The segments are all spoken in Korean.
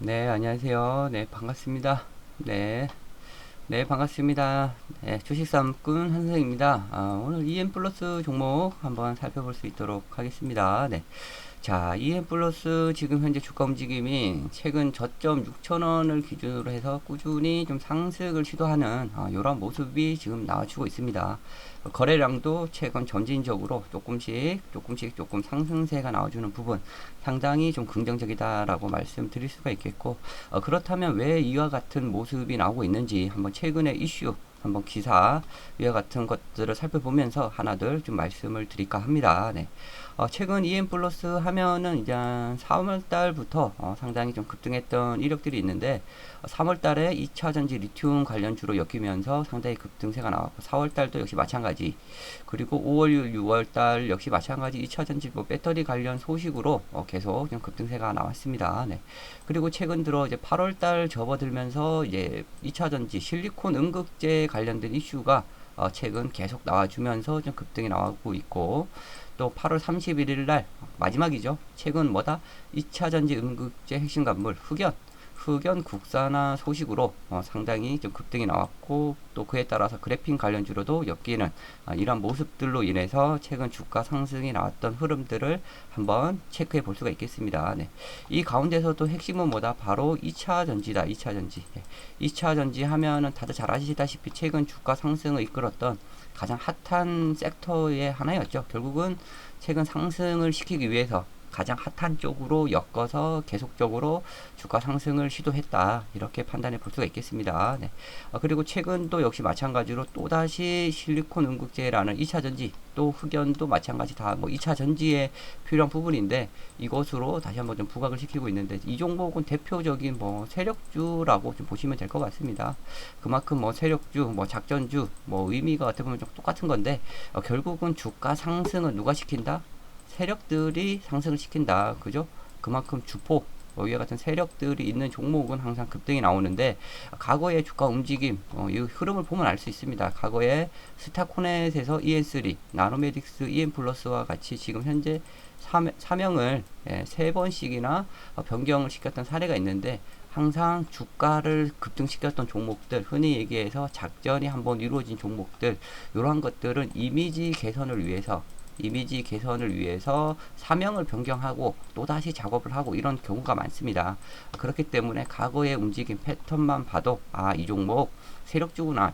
네, 안녕하세요. 네, 반갑습니다. 네, 네, 반갑습니다. 네, 주식삼꾼 한승입니다. 오늘 EM 플러스 종목 한번 살펴볼 수 있도록 하겠습니다. 네. 자, EM 플러스 지금 현재 주가 움직임이 최근 저점 6천원을 기준으로 해서 꾸준히 좀 상승을 시도하는 이런 모습이 지금 나와주고 있습니다. 거래량도 최근 점진적으로 조금 상승세가 나와주는 부분 상당히 좀 긍정적이다라고 말씀드릴 수가 있겠고, 그렇다면 왜 이와 같은 모습이 나오고 있는지 한번 최근의 이슈 한번 기사 위와 같은 것들을 살펴보면서 하나둘 좀 말씀을 드릴까 합니다. 네. 최근 EM 플러스 하면은 이제 4월 달부터 상당히 좀 급등했던 이력들이 있는데, 3월 달에 2차 전지 리튬 관련주로 엮이면서 상당히 급등세가 나왔고, 4월 달도 역시 마찬가지. 그리고 5월, 6월 달 역시 마찬가지 2차 전지 뭐 배터리 관련 소식으로 계속 좀 급등세가 나왔습니다. 네. 그리고 최근 들어 이제 8월 달 접어들면서 이제 2차 전지 실리콘 음극재 관련된 이슈가 최근 계속 나와주면서 좀 급등이 나오고 있고, 또 8월 31일 날 마지막이죠. 최근 뭐다? 2차 전지 음극재 핵심 간물 흑연 국산화 소식으로 상당히 좀 급등이 나왔고, 또 그에 따라서 그래핀 관련주로도 엮이는 이런 모습들로 인해서 최근 주가 상승이 나왔던 흐름들을 한번 체크해 볼 수가 있겠습니다. 네. 이 가운데서도 핵심은 뭐다? 바로 2차 전지다. 2차 전지. 네. 2차 전지 하면은 다들 잘 아시다시피 최근 주가 상승을 이끌었던 가장 핫한 섹터의 하나였죠. 결국은 최근 상승을 시키기 위해서 가장 핫한 쪽으로 엮어서 계속적으로 주가 상승을 시도했다, 이렇게 판단해 볼 수가 있겠습니다. 네. 그리고 최근도 역시 마찬가지로 또다시 실리콘 음극재라는 2차 전지, 또 흑연도 마찬가지 다 뭐 2차 전지에 필요한 부분인데 이것으로 다시 한번 좀 부각을 시키고 있는데, 이 종목은 대표적인 뭐 세력주라고 좀 보시면 될 것 같습니다. 그만큼 뭐 세력주, 뭐 작전주, 뭐 의미가 어떻게 보면 좀 똑같은 건데, 결국은 주가 상승은 누가 시킨다? 세력들이 상승을 시킨다. 그죠? 그만큼 주포, 위와 같은 세력들이 있는 종목은 항상 급등이 나오는데, 과거의 주가 움직임, 이 흐름을 보면 알 수 있습니다. 과거에 스타코넷에서 EN3, 나노메딕스 EN 플러스와 같이 지금 현재 사명을 3번씩이나 변경을 시켰던 사례가 있는데, 항상 주가를 급등시켰던 종목들, 흔히 얘기해서 작전이 한번 이루어진 종목들, 이러한 것들은 이미지 개선을 위해서 사명을 변경하고 또다시 작업을 하고 이런 경우가 많습니다. 그렇기 때문에 과거의 움직임 패턴만 봐도 이 종목 세력주구나,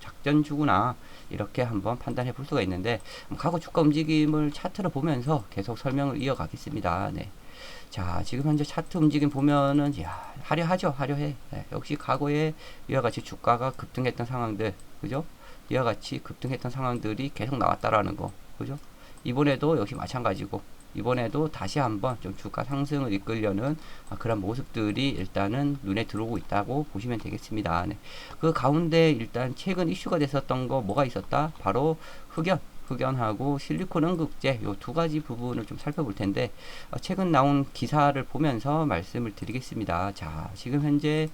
작전주구나, 이렇게 한번 판단해 볼 수가 있는데, 과거 주가 움직임을 차트를 보면서 계속 설명을 이어가겠습니다. 네. 자, 지금 현재 차트 움직임 보면은 화려하죠. 화려해. 네, 역시 과거에 이와 같이 주가가 급등했던 상황들, 그죠? 이와 같이 급등했던 상황들이 계속 나왔다라는 거, 그죠? 이번에도 역시 마찬가지고, 이번에도 다시 한번 좀 주가 상승을 이끌려는 그런 모습들이 일단은 눈에 들어오고 있다고 보시면 되겠습니다. 네. 그 가운데 일단 최근 이슈가 됐었던 거 뭐가 있었다? 바로 흑연하고 실리콘 음극재, 요 두 가지 부분을 좀 살펴볼 텐데, 최근 나온 기사를 보면서 말씀을 드리겠습니다. 자, 지금 현재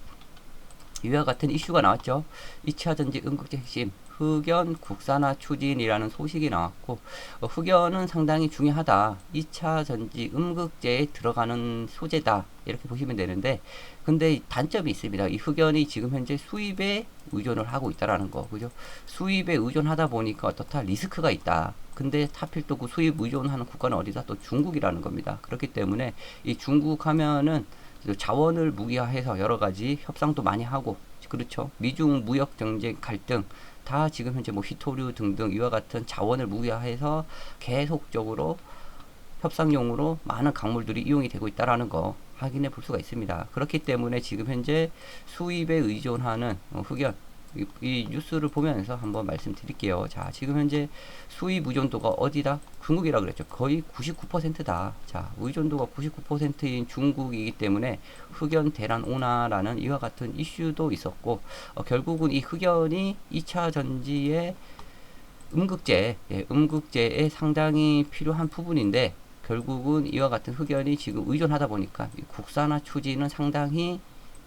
이와 같은 이슈가 나왔죠. 2차 전지 음극재 핵심 흑연 국산화 추진이라는 소식이 나왔고, 흑연은 상당히 중요하다. 2차 전지 음극재에 들어가는 소재다, 이렇게 보시면 되는데, 근데 단점이 있습니다. 이 흑연이 지금 현재 수입에 의존을 하고 있다라는 거, 그죠? 수입에 의존하다 보니까 어떻다? 리스크가 있다. 근데 하필 또 그 수입 의존하는 국가는 어디다? 또 중국이라는 겁니다. 그렇기 때문에 이 중국 하면은 자원을 무기화해서 여러 가지 협상도 많이 하고, 그렇죠. 미중 무역 경쟁 갈등 다 지금 현재 뭐 휘토류 등등 이와 같은 자원을 무기화해서 계속적으로 협상용으로 많은 강물들이 이용이 되고 있다라는 거 확인해 볼 수가 있습니다. 그렇기 때문에 지금 현재 수입에 의존하는 흑연, 이 뉴스를 보면서 한번 말씀드릴게요. 자, 지금 현재 수입 의존도가 어디다? 중국이라 그랬죠. 거의 99%다. 자, 의존도가 99%인 중국이기 때문에 흑연 대란 오나라는 이와 같은 이슈도 있었고, 결국은 이 흑연이 2차 전지의 음극재에 상당히 필요한 부분인데, 결국은 이와 같은 흑연이 지금 의존하다 보니까 국산화 추진은 상당히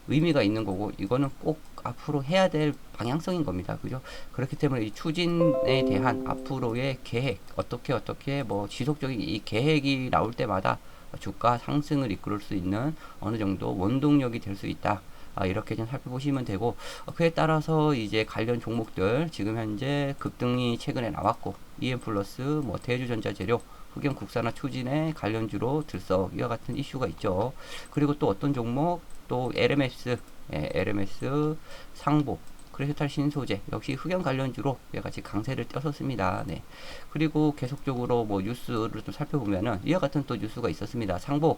의미가 있는 거고, 이거는 꼭 앞으로 해야 될 방향성인 겁니다. 그죠? 그렇기 때문에 이 추진에 대한 앞으로의 계획, 어떻게 뭐 지속적인 이 계획이 나올 때마다 주가 상승을 이끌 수 있는 어느 정도 원동력이 될 수 있다. 이렇게 좀 살펴보시면 되고, 그에 따라서 이제 관련 종목들 지금 현재 급등이 최근에 나왔고, EM플러스, 뭐 대주전자재료, 흑연 국산화 추진에 관련주로 들썩 이와 같은 이슈가 있죠. 그리고 또 어떤 종목, 또 LMS, LMS, 상보, 크리스탈 신소재 역시 흑연 관련주로 같이 강세를 띄었습니다. 네. 그리고 계속적으로 뭐 뉴스를 좀 살펴보면은 이와 같은 또 뉴스가 있었습니다. 상보,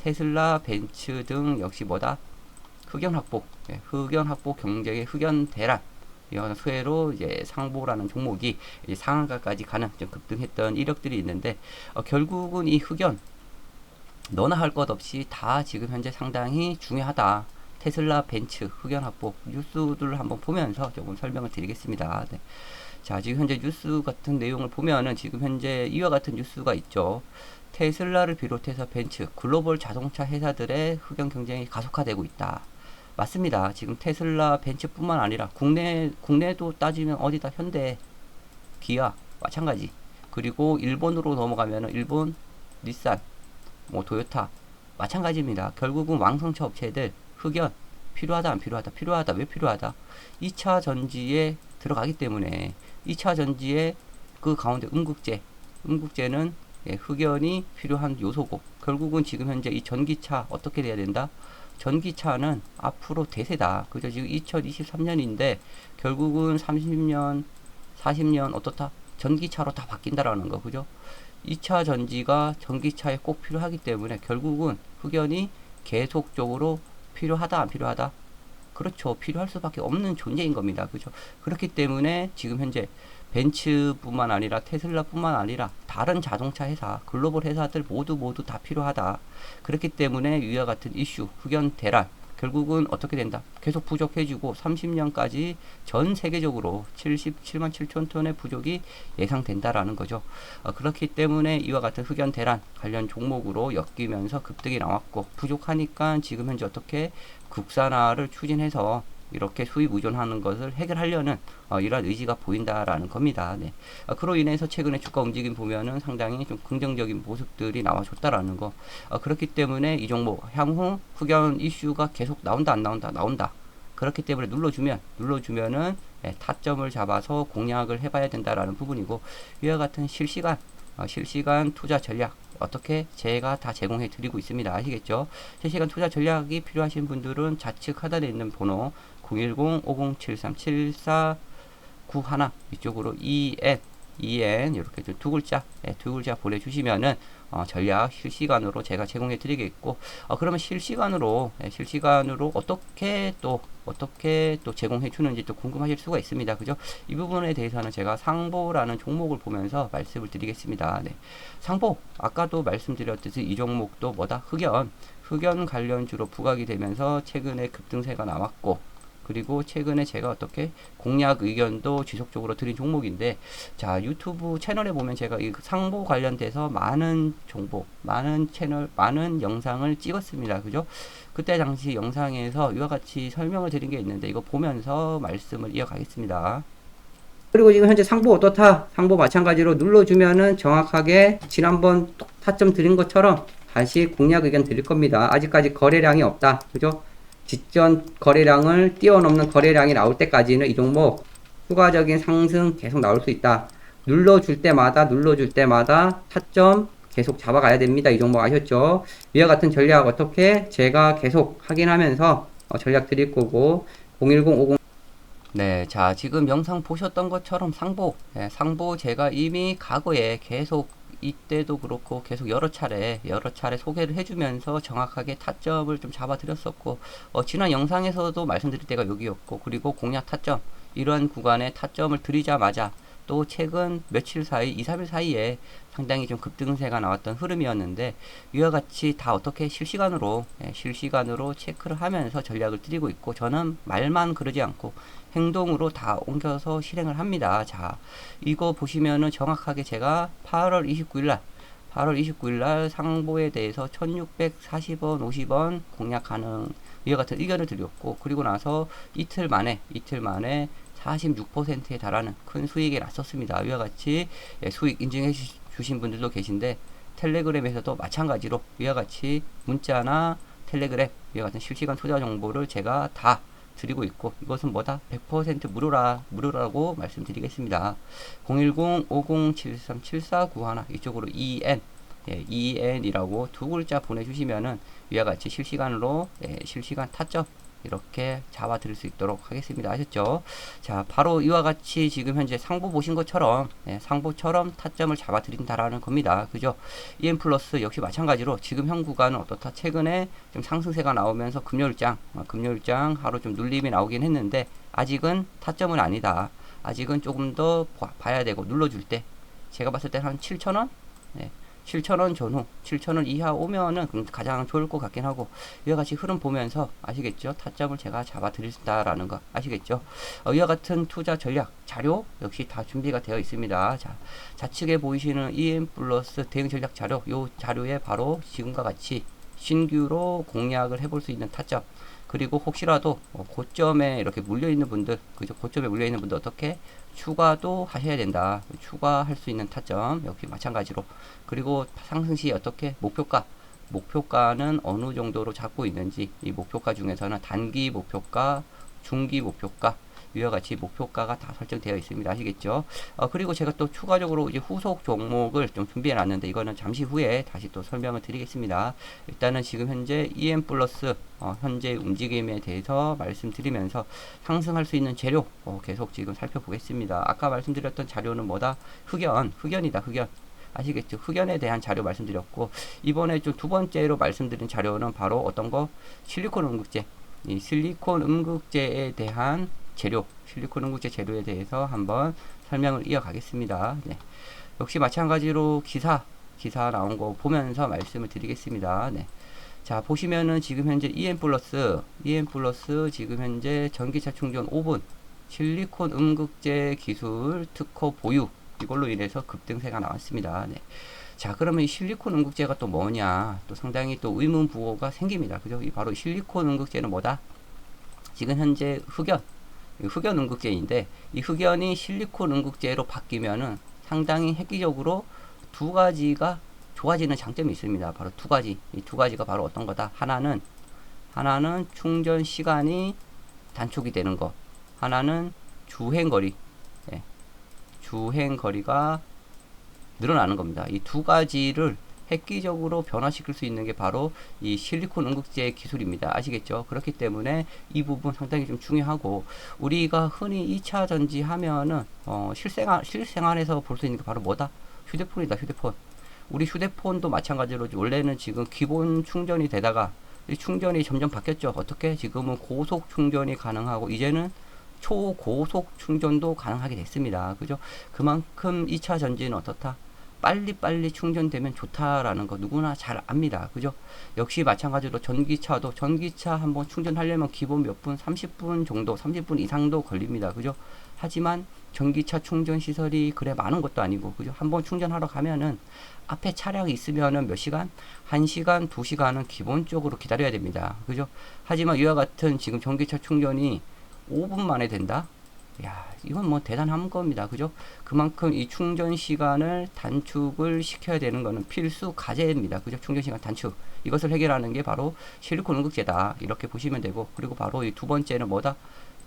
테슬라, 벤츠 등 역시 뭐다? 흑연 확보, 흑연 확보 경쟁의 흑연 대란. 이런 수혜로 이제 상보라는 종목이 이제 상한가까지 가는 좀 급등했던 이력들이 있는데, 결국은 이 흑연 너나 할 것 없이 다 지금 현재 상당히 중요하다. 테슬라, 벤츠, 흑연 확보 뉴스들을 한번 보면서 조금 설명을 드리겠습니다. 네. 자, 지금 현재 뉴스 같은 내용을 보면은 지금 현재 이와 같은 뉴스가 있죠. 테슬라를 비롯해서 벤츠, 글로벌 자동차 회사들의 흑연 경쟁이 가속화되고 있다. 맞습니다. 지금 테슬라, 벤츠뿐만 아니라 국내도 따지면 어디다 현대, 기아 마찬가지. 그리고 일본으로 넘어가면은 일본, 닛산, 뭐 도요타 마찬가지입니다. 결국은 왕성차 업체들 흑연 필요하다 안 필요하다 필요하다 왜 필요하다 2차 전지에 들어가기 때문에 2차 전지에 그 가운데 음국제는 흑연이 필요한 요소고, 결국은 지금 현재 이 전기차 어떻게 돼야 된다? 전기차는 앞으로 대세다. 그죠? 지금 2023년인데 결국은 30년, 40년 어떻다? 전기차로 다 바뀐다라는 거. 그죠? 2차 전지가 전기차에 꼭 필요하기 때문에 결국은 흑연이 계속적으로 필요하다 안 필요하다? 그렇죠. 필요할 수밖에 없는 존재인 겁니다. 그죠? 그렇기 때문에 지금 현재 벤츠뿐만 아니라 테슬라뿐만 아니라 다른 자동차 회사, 글로벌 회사들 모두 다 필요하다. 그렇기 때문에 위와 같은 이슈, 흑연 대란 결국은 어떻게 된다? 계속 부족해지고 30년까지 전 세계적으로 77만 7천 톤의 부족이 예상된다라는 거죠. 그렇기 때문에 이와 같은 흑연 대란 관련 종목으로 엮이면서 급등이 나왔고, 부족하니까 지금 현재 어떻게 국산화를 추진해서 이렇게 수입 의존하는 것을 해결하려는 이러한 의지가 보인다라는 겁니다. 네. 그로 인해서 최근에 주가 움직임 보면은 상당히 좀 긍정적인 모습들이 나와줬다라는 거. 그렇기 때문에 이 종목 향후 흑연 이슈가 계속 나온다 안 나온다 나온다. 그렇기 때문에 눌러주면은 타점을 잡아서 공략을 해봐야 된다라는 부분이고, 이와 같은 실시간 투자 전략 어떻게 제가 다 제공해 드리고 있습니다. 아시겠죠? 실시간 투자 전략이 필요하신 분들은 좌측 하단에 있는 번호 010-5073-7491 이쪽으로 EN 이렇게 두 글자 보내주시면은 전략 실시간으로 제가 제공해 드리겠고, 그러면 실시간으로 어떻게 또 제공해 주는지 또 궁금하실 수가 있습니다. 그죠? 이 부분에 대해서는 제가 상보라는 종목을 보면서 말씀을 드리겠습니다. 네. 상보 아까도 말씀드렸듯이 이 종목도 뭐다? 흑연 관련주로 부각이 되면서 최근에 급등세가 나왔고, 그리고 최근에 제가 어떻게 공략 의견도 지속적으로 드린 종목인데, 자, 유튜브 채널에 보면 제가 이 상보 관련돼서 많은 영상을 찍었습니다. 그죠? 그때 당시 영상에서 이와 같이 설명을 드린 게 있는데, 이거 보면서 말씀을 이어가겠습니다. 그리고 지금 현재 상보 어떻다? 상보 마찬가지로 눌러주면은 정확하게 지난번 타점 드린 것처럼 다시 공략 의견 드릴 겁니다. 아직까지 거래량이 없다. 그죠? 직전 거래량을 뛰어넘는 거래량이 나올 때까지는 이 종목 추가적인 상승 계속 나올 수 있다. 눌러줄 때마다 타점 계속 잡아가야 됩니다. 이 종목 아셨죠? 위와 같은 전략 어떻게 제가 계속 확인하면서 전략 드릴 거고, 01050 네, 자, 지금 영상 보셨던 것처럼 상보 제가 이미 과거에 계속 이때도 그렇고 계속 여러 차례 소개를 해주면서 정확하게 타점을 좀 잡아드렸었고, 지난 영상에서도 말씀드릴 때가 여기였고, 그리고 공략 타점 이러한 구간에 타점을 드리자마자 또 최근 며칠 사이 2, 3일 사이에 상당히 좀 급등세가 나왔던 흐름이었는데, 위와 같이 다 어떻게 실시간으로 체크를 하면서 전략을 드리고 있고, 저는 말만 그러지 않고 행동으로 다 옮겨서 실행을 합니다. 자, 이거 보시면은 정확하게 제가 8월 29일 날 상보에 대해서 1640원, 50원 공략 가능 이와 같은 의견을 드렸고, 그리고 나서 이틀 만에 46%에 달하는 큰 수익이 났었습니다. 이와 같이 수익 인증해 주신 분들도 계신데, 텔레그램에서도 마찬가지로 위와 같이 문자나 텔레그램 위와 같은 실시간 투자 정보를 제가 다 드리고 있고, 이것은 뭐다? 100% 무료라고 말씀드리겠습니다. 010-5073-7491 이쪽으로 EN, EN이라고 두 글자 보내주시면은 위와 같이 실시간으로 실시간 타점 이렇게 잡아 드릴 수 있도록 하겠습니다. 아셨죠? 자, 바로 이와 같이 지금 현재 상보 보신 것처럼 상보처럼 타점을 잡아 드린다라는 겁니다. 그죠? EM 플러스 역시 마찬가지로 지금 현 구간은 어떻다? 최근에 좀 상승세가 나오면서 금요일장 하루 좀 눌림이 나오긴 했는데 아직은 타점은 아니다. 아직은 조금 더 봐야 되고 눌러줄 때 제가 봤을 때 한 7,000원? 7,000원 전후, 7,000원 이하 오면은 가장 좋을 것 같긴 하고, 이와 같이 흐름 보면서 아시겠죠? 타점을 제가 잡아 드린다라는 거 아시겠죠? 이와 같은 투자 전략 자료 역시 다 준비가 되어 있습니다. 자, 좌측에 보이시는 EM 플러스 대응 전략 자료, 요 자료에 바로 지금과 같이 신규로 공략을 해볼 수 있는 타점, 그리고 혹시라도 고점에 이렇게 물려있는 분들, 그죠? 고점에 물려있는 분들 어떻게 추가도 하셔야 된다. 추가할 수 있는 타점 역시 마찬가지로. 그리고 상승시 어떻게 목표가는 어느 정도로 잡고 있는지, 이 목표가 중에서는 단기 목표가, 중기 목표가, 위와 같이 목표가가 다 설정되어 있습니다. 아시겠죠? 그리고 제가 또 추가적으로 이제 후속 종목을 좀 준비해 놨는데 이거는 잠시 후에 다시 또 설명을 드리겠습니다. 일단은 지금 현재 EM 플러스 현재 움직임에 대해서 말씀드리면서 상승할 수 있는 재료 계속 지금 살펴보겠습니다. 아까 말씀드렸던 자료는 뭐다? 흑연이다. 아시겠죠? 흑연에 대한 자료 말씀드렸고, 이번에 좀 두 번째로 말씀드린 자료는 바로 어떤 거? 실리콘 음극재. 이 실리콘 음극재에 대한 재료, 실리콘 음극재 재료에 대해서 한번 설명을 이어가겠습니다. 네. 역시 마찬가지로 기사 나온 거 보면서 말씀을 드리겠습니다. 네. 자, 보시면은 지금 현재 EM 플러스 지금 현재 전기차 충전 5분 실리콘 음극재 기술 특허 보유, 이걸로 인해서 급등세가 나왔습니다. 네. 자, 그러면 이 실리콘 음극재가 또 뭐냐? 또 상당히 또 의문부호가 생깁니다. 그죠? 바로 실리콘 음극재는 뭐다? 지금 현재 흑연 음극재인데, 이 흑연이 실리콘 음극재로 바뀌면은 상당히 획기적으로 두 가지가 좋아지는 장점이 있습니다. 바로 두 가지. 이 두 가지가 바로 어떤 거다? 하나는 충전 시간이 단축이 되는 거. 하나는 주행거리. 주행거리가 늘어나는 겁니다. 이 두 가지를 획기적으로 변화시킬 수 있는 게 바로 이 실리콘 음극재 기술입니다. 아시겠죠? 그렇기 때문에 이 부분 상당히 좀 중요하고, 우리가 흔히 2차 전지 하면은 실생활에서 볼 수 있는 게 바로 뭐다? 휴대폰이다. 휴대폰. 우리 휴대폰도 마찬가지로 원래는 지금 기본 충전이 되다가 이 충전이 점점 바뀌었죠. 어떻게? 지금은 고속 충전이 가능하고 이제는 초고속 충전도 가능하게 됐습니다. 그죠? 그만큼 2차 전지는 어떻다? 빨리 충전되면 좋다라는 거 누구나 잘 압니다. 그죠? 역시 마찬가지로 전기차 한번 충전하려면 기본 몇 분, 30분 정도, 30분 이상도 걸립니다. 그죠? 하지만 전기차 충전 시설이 그래 많은 것도 아니고, 그죠? 한번 충전하러 가면은 앞에 차량이 있으면은 몇 시간? 1시간, 2시간은 기본적으로 기다려야 됩니다. 그죠? 하지만 이와 같은 지금 전기차 충전이 5분 만에 된다? 야, 이건 뭐 대단한 겁니다. 그죠? 그만큼 이 충전 시간을 단축을 시켜야 되는 거는 필수 과제입니다. 그죠? 충전 시간 단축. 이것을 해결하는 게 바로 실리콘 음극재다. 이렇게 보시면 되고, 그리고 바로 이 두 번째는 뭐다?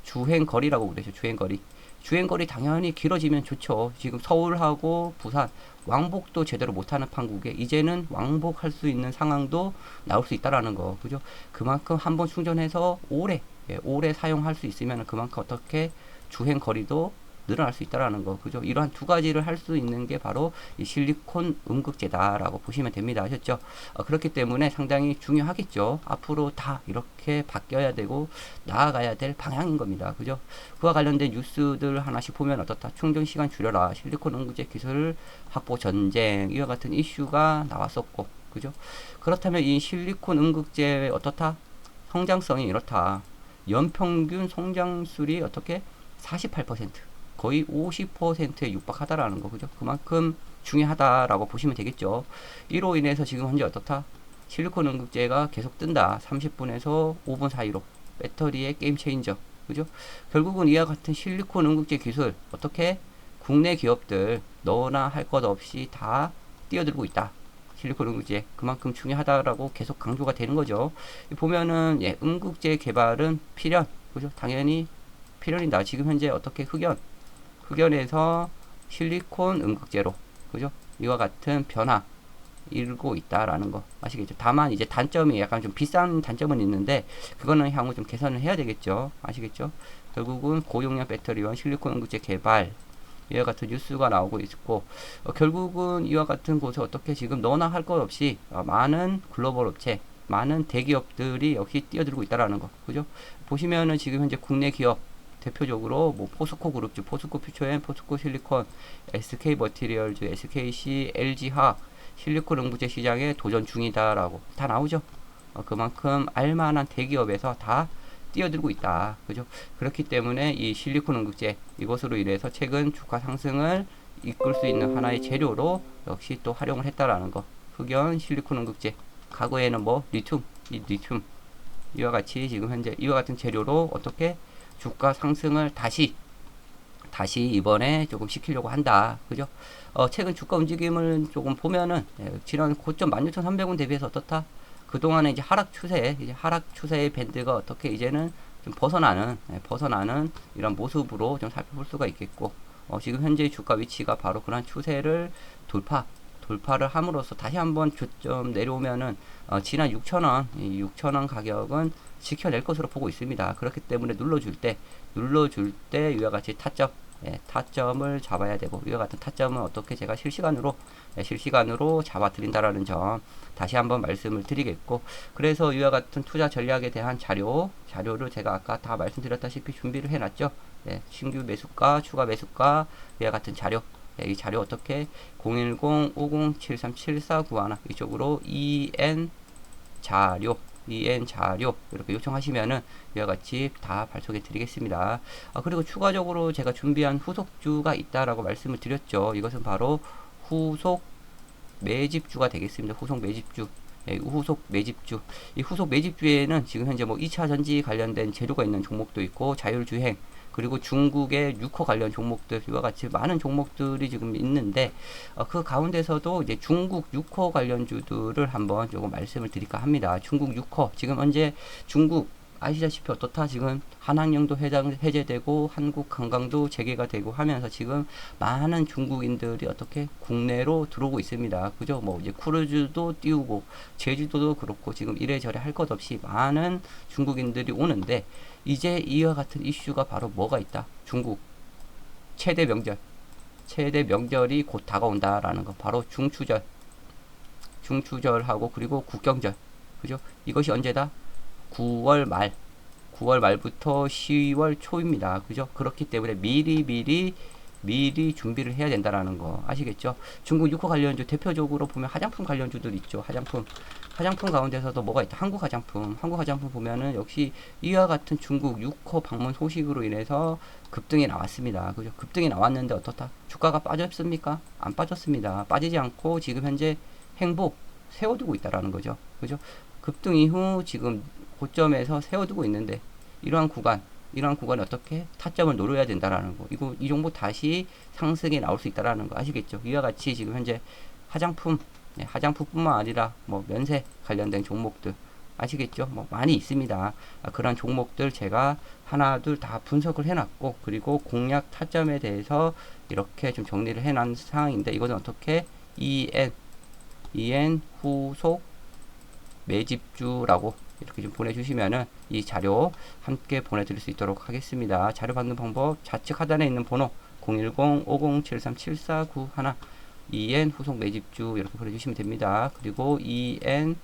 주행거리라고 그러죠. 주행거리 당연히 길어지면 좋죠. 지금 서울하고 부산 왕복도 제대로 못하는 판국에 이제는 왕복할 수 있는 상황도 나올 수 있다라는 거. 그죠? 그만큼 한번 충전해서 오래 사용할 수 있으면 그만큼 어떻게 주행 거리도 늘어날 수 있다라는 거. 그죠? 이러한 두 가지를 할 수 있는 게 바로 이 실리콘 음극재다라고 보시면 됩니다. 아셨죠? 그렇기 때문에 상당히 중요하겠죠. 앞으로 다 이렇게 바뀌어야 되고 나아가야 될 방향인 겁니다. 그죠? 그와 관련된 뉴스들 하나씩 보면 어떻다? 충전 시간 줄여라. 실리콘 음극재 기술 확보 전쟁. 이와 같은 이슈가 나왔었고. 그죠? 그렇다면 이 실리콘 음극재의 어떻다? 성장성이 이렇다. 연평균 성장률이 어떻게 48%, 거의 50%에 육박하다라는 거. 그죠? 그만큼 중요하다라고 보시면 되겠죠. 이로 인해서 지금 현재 어떻다? 실리콘 음극재가 계속 뜬다. 30분에서 5분 사이로 배터리의 게임 체인저. 그죠? 결국은 이와 같은 실리콘 음극재 기술 어떻게 국내 기업들 너나 할 것 없이 다 뛰어들고 있다. 실리콘 음극재 그만큼 중요하다라고 계속 강조가 되는 거죠. 보면은 예, 음극재 개발은 필연, 그죠? 당연히 필연이다. 지금 현재 어떻게 흑연에서 실리콘 음극재로, 그죠? 이와 같은 변화 이루고 있다라는 거 아시겠죠? 다만 이제 단점이 약간 좀 비싼 단점은 있는데 그거는 향후 좀 개선을 해야 되겠죠. 아시겠죠? 결국은 고용량 배터리와 실리콘 음극재 개발 이와 같은 뉴스가 나오고 있고 결국은 이와 같은 곳에 어떻게 지금 너나 할 것 없이 많은 글로벌 업체 많은 대기업들이 역시 뛰어들고 있다라는 거 그죠? 보시면은 지금 현재 국내 기업 대표적으로 뭐 포스코 그룹주, 포스코 퓨처엠, 포스코 실리콘, SK 머티리얼즈, SKC, LG화학 실리콘 음극재 시장에 도전 중이다라고 다 나오죠. 그만큼 알만한 대기업에서 다 뛰어들고 있다. 그죠? 그렇기 때문에 이 실리콘 음극재 이것으로 인해서 최근 주가 상승을 이끌 수 있는 하나의 재료로 역시 또 활용을 했다라는 거. 흑연 실리콘 음극재. 과거에는 뭐 리튬, 리튬 이와 같이 지금 현재 이와 같은 재료로 어떻게 주가 상승을 다시 이번에 조금 시키려고 한다. 그죠? 최근 주가 움직임을 조금 보면은 지난 고점 16,300원 대비해서 어떻다? 그동안에 이제 하락 추세의 밴드가 어떻게 이제는 좀 벗어나는 이런 모습으로 좀 살펴볼 수가 있겠고, 지금 현재 주가 위치가 바로 그런 추세를 돌파를 함으로써 다시 한번 좀 내려오면은, 지난 6,000원, 6,000원 가격은 지켜낼 것으로 보고 있습니다. 그렇기 때문에 눌러줄 때 이와 같이 타점을 잡아야 되고, 이와 같은 타점은 어떻게 제가 실시간으로 잡아 드린다라는 점 다시 한번 말씀을 드리겠고, 그래서 이와 같은 투자 전략에 대한 자료를 제가 아까 다 말씀드렸다시피 준비를 해놨죠. 신규 매수가, 추가 매수가, 이와 같은 자료. 이 자료 어떻게 010-50-73-7491 이쪽으로 EN 자료 이렇게 요청하시면은 이와 같이 다 발송해 드리겠습니다. 그리고 추가적으로 제가 준비한 후속주가 있다라고 말씀을 드렸죠. 이것은 바로 후속 매집주가 되겠습니다. 후속 매집주. 이 후속 매집주에는 지금 현재 뭐 2차 전지 관련된 재료가 있는 종목도 있고 자율주행 그리고 중국의 6호 관련 종목들과 같이 많은 종목들이 지금 있는데 그 가운데서도 이제 중국 6호 관련주들을 한번 조금 말씀을 드릴까 합니다. 중국 6호 지금 현재 중국 아시다시피 어떻다 지금 한항령도 해제되고 한국 관광도 재개가 되고 하면서 지금 많은 중국인들이 어떻게 국내로 들어오고 있습니다. 그죠? 뭐 이제 크루즈도 띄우고 제주도도 그렇고 지금 이래저래 할 것 없이 많은 중국인들이 오는데 이제 이와 같은 이슈가 바로 뭐가 있다? 중국 최대 명절이 곧 다가온다라는 거 바로 중추절하고 그리고 국경절 그죠? 이것이 언제다? 9월 말부터 10월 초입니다. 그죠? 그렇기 때문에 미리 준비를 해야 된다라는 거 아시겠죠? 중국 6호 관련주 대표적으로 보면 화장품 관련주들 있죠. 화장품 가운데서도 뭐가 있다? 한국 화장품 보면은 역시 이와 같은 중국 6호 방문 소식으로 인해서 급등이 나왔습니다. 그죠? 급등이 나왔는데 어떻다? 주가가 빠졌습니까? 안 빠졌습니다. 빠지지 않고 지금 현재 행보 세워두고 있다라는 거죠. 그죠? 급등 이후 지금 고점에서 세워두고 있는데 이러한 구간에 어떻게 타점을 노려야 된다라는 거. 이 종목 다시 상승에 나올 수 있다라는 거 아시겠죠? 이와 같이 지금 현재 화장품뿐만 아니라 뭐 면세 관련된 종목들 아시겠죠? 뭐 많이 있습니다. 그런 종목들 제가 하나 둘 다 분석을 해놨고 그리고 공략 타점에 대해서 이렇게 좀 정리를 해놓은 상황인데 이거는 어떻게 EN 후속 매집주라고 이렇게 좀 보내주시면은 이 자료 함께 보내드릴 수 있도록 하겠습니다. 자료 받는 방법 좌측 하단에 있는 번호 010-50-73-7491 EN 후속 매집주 이렇게 보내주시면 됩니다. 그리고 EN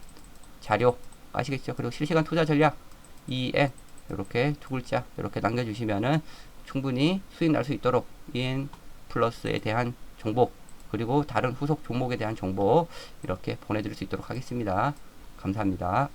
자료 아시겠죠? 그리고 실시간 투자 전략 EN 이렇게 두 글자 이렇게 남겨주시면은 충분히 수익 날 수 있도록 EN 플러스에 대한 정보 그리고 다른 후속 종목에 대한 정보 이렇게 보내드릴 수 있도록 하겠습니다. 감사합니다.